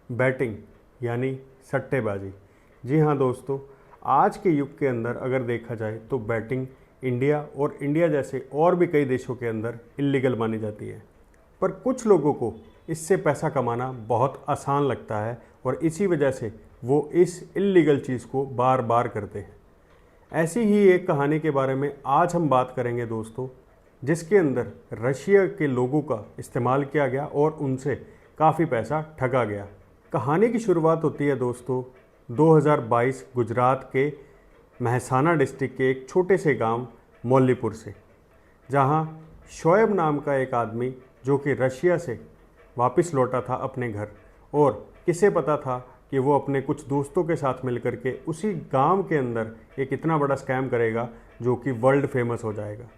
Batting यानी सट्टेबाजी। जी हाँ दोस्तों, आज के युग के अंदर अगर देखा जाए तो बैटिंग इंडिया और इंडिया जैसे और भी कई देशों के अंदर इल्लीगल मानी जाती है, पर कुछ लोगों को इससे पैसा कमाना बहुत आसान लगता है और इसी वजह से वो इस इल्लीगल चीज़ को बार बार करते हैं। ऐसी ही एक कहानी के बारे में आज हम बात करेंगे दोस्तों, जिसके अंदर रशिया के लोगों का इस्तेमाल किया गया और उनसे काफ़ी पैसा ठगा गया। कहानी की शुरुआत होती है दोस्तों 2022 गुजरात के महसाना डिस्ट्रिक्ट के एक छोटे से गांव मौलीपुर से, जहां शोएब नाम का एक आदमी जो कि रशिया से वापस लौटा था अपने घर, और किसे पता था कि वो अपने कुछ दोस्तों के साथ मिलकर के उसी गांव के अंदर एक इतना बड़ा स्कैम करेगा जो कि वर्ल्ड फेमस हो जाएगा।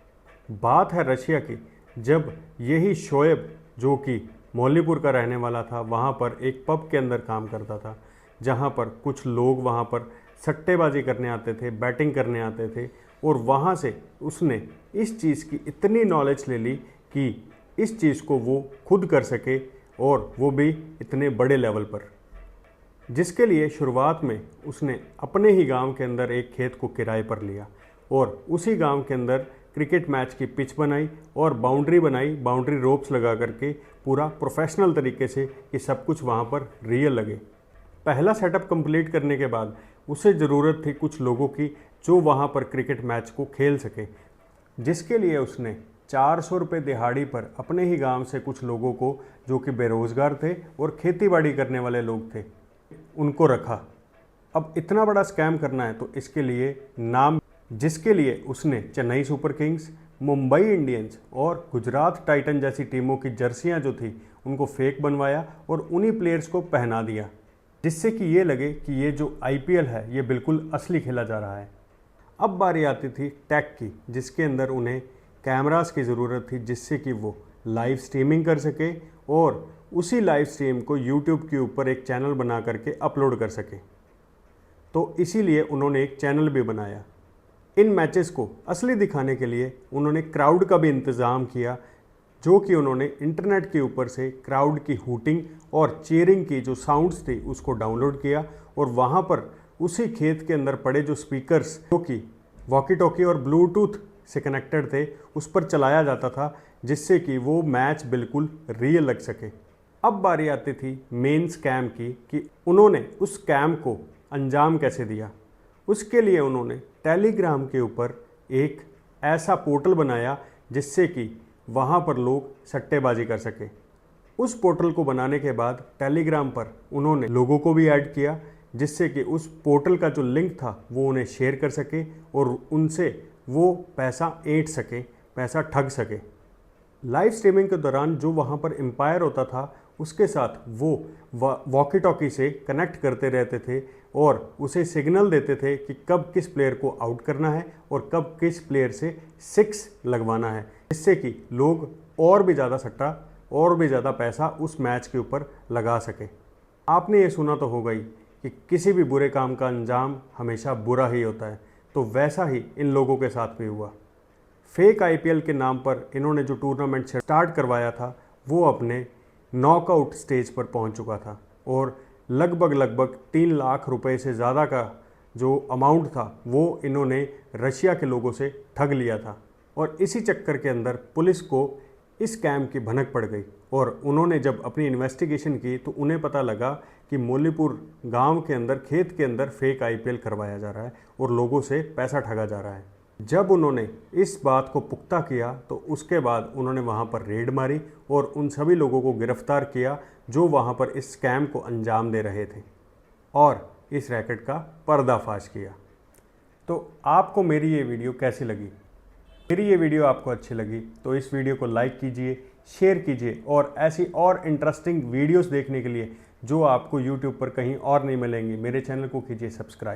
बात है रशिया की, जब यही शोएब जो कि मौलीपुर का रहने वाला था वहाँ पर एक पब के अंदर काम करता था, जहाँ पर कुछ लोग वहाँ पर सट्टेबाजी करने आते थे, बैटिंग करने आते थे, और वहाँ से उसने इस चीज़ की इतनी नॉलेज ले ली कि इस चीज़ को वो खुद कर सके, और वो भी इतने बड़े लेवल पर, जिसके लिए शुरुआत में उसने अपने ही गांव के अंदर एक खेत को किराए पर लिया और उसी गांव के अंदर क्रिकेट मैच की पिच बनाई और बाउंड्री बनाई, बाउंड्री रोप्स लगा करके पूरा प्रोफेशनल तरीके से कि सब कुछ वहां पर रियल लगे। पहला सेटअप कंप्लीट करने के बाद उसे ज़रूरत थी कुछ लोगों की जो वहां पर क्रिकेट मैच को खेल सके, जिसके लिए उसने 400 रुपये दिहाड़ी पर अपने ही गांव से कुछ लोगों को जो कि बेरोज़गार थे और खेतीबाड़ी करने वाले लोग थे उनको रखा। अब इतना बड़ा स्कैम करना है तो इसके लिए नाम, जिसके लिए उसने Chennai super Kings, Mumbai Indians और गुजरात टाइटन जैसी टीमों की जर्सियां जो थी उनको फेक बनवाया और उन्हीं प्लेयर्स को पहना दिया, जिससे कि ये लगे कि ये जो आईपीएल है ये बिल्कुल असली खेला जा रहा है। अब बारी आती थी टेक की, जिसके अंदर उन्हें कैमरास की ज़रूरत थी जिससे कि वो लाइव स्ट्रीमिंग कर सके और उसी लाइव स्ट्रीम को यूट्यूब के ऊपर एक चैनल बना करके अपलोड कर सके। तो इसीलिए उन्होंने एक चैनल भी बनाया। इन मैचेस को असली दिखाने के लिए उन्होंने क्राउड का भी इंतज़ाम किया, जो कि उन्होंने इंटरनेट के ऊपर से क्राउड की हूटिंग और चीयरिंग की जो साउंड्स थी उसको डाउनलोड किया, और वहाँ पर उसी खेत के अंदर पड़े जो स्पीकर्स जो कि वॉकी टॉकी और ब्लूटूथ से कनेक्टेड थे उस पर चलाया जाता था, जिससे कि वो मैच बिल्कुल रियल लग सके। अब बारी आती थी मेन स्कैम की कि उन्होंने उस स्कैम को अंजाम कैसे दिया। उसके लिए उन्होंने टेलीग्राम के ऊपर एक ऐसा पोर्टल बनाया जिससे कि वहाँ पर लोग सट्टेबाजी कर सके। उस पोर्टल को बनाने के बाद टेलीग्राम पर उन्होंने लोगों को भी ऐड किया, जिससे कि उस पोर्टल का जो लिंक था वो उन्हें शेयर कर सके और उनसे वो पैसा ऐंठ सके, पैसा ठग सके। लाइव स्ट्रीमिंग के दौरान जो वहाँ पर एम्पायर होता था उसके साथ वो वॉकी टॉकी से कनेक्ट करते रहते थे और उसे सिग्नल देते थे कि कब किस प्लेयर को आउट करना है और कब किस प्लेयर से 6 लगवाना है, जिससे कि लोग और भी ज़्यादा सट्टा और भी ज़्यादा पैसा उस मैच के ऊपर लगा सके। आपने ये सुना तो होगा ही कि किसी भी बुरे काम का अंजाम हमेशा बुरा ही होता है, तो वैसा ही इन लोगों के साथ भी हुआ। फेक आईपीएल के नाम पर इन्होंने जो टूर्नामेंट स्टार्ट करवाया था वो अपने नॉकआउट स्टेज पर पहुंच चुका था और लगभग 3 लाख रुपए से ज़्यादा का जो अमाउंट था वो इन्होंने रशिया के लोगों से ठग लिया था। और इसी चक्कर के अंदर पुलिस को इस स्कैम की भनक पड़ गई और उन्होंने जब अपनी इन्वेस्टिगेशन की तो उन्हें पता लगा कि मौलीपुर गांव के अंदर खेत के अंदर फेक आईपीएल करवाया जा रहा है और लोगों से पैसा ठगा जा रहा है। जब उन्होंने इस बात को पुख्ता किया तो उसके बाद उन्होंने वहाँ पर रेड मारी और उन सभी लोगों को गिरफ्तार किया जो वहाँ पर इस स्कैम को अंजाम दे रहे थे और इस रैकेट का पर्दाफाश किया। तो आपको मेरी ये वीडियो कैसी लगी? मेरी ये वीडियो आपको अच्छी लगी तो इस वीडियो को लाइक कीजिए, शेयर कीजिए, और ऐसी और इंटरेस्टिंग वीडियोस देखने के लिए जो आपको यूट्यूब पर कहीं और नहीं मिलेंगी, मेरे चैनल को कीजिए सब्सक्राइब।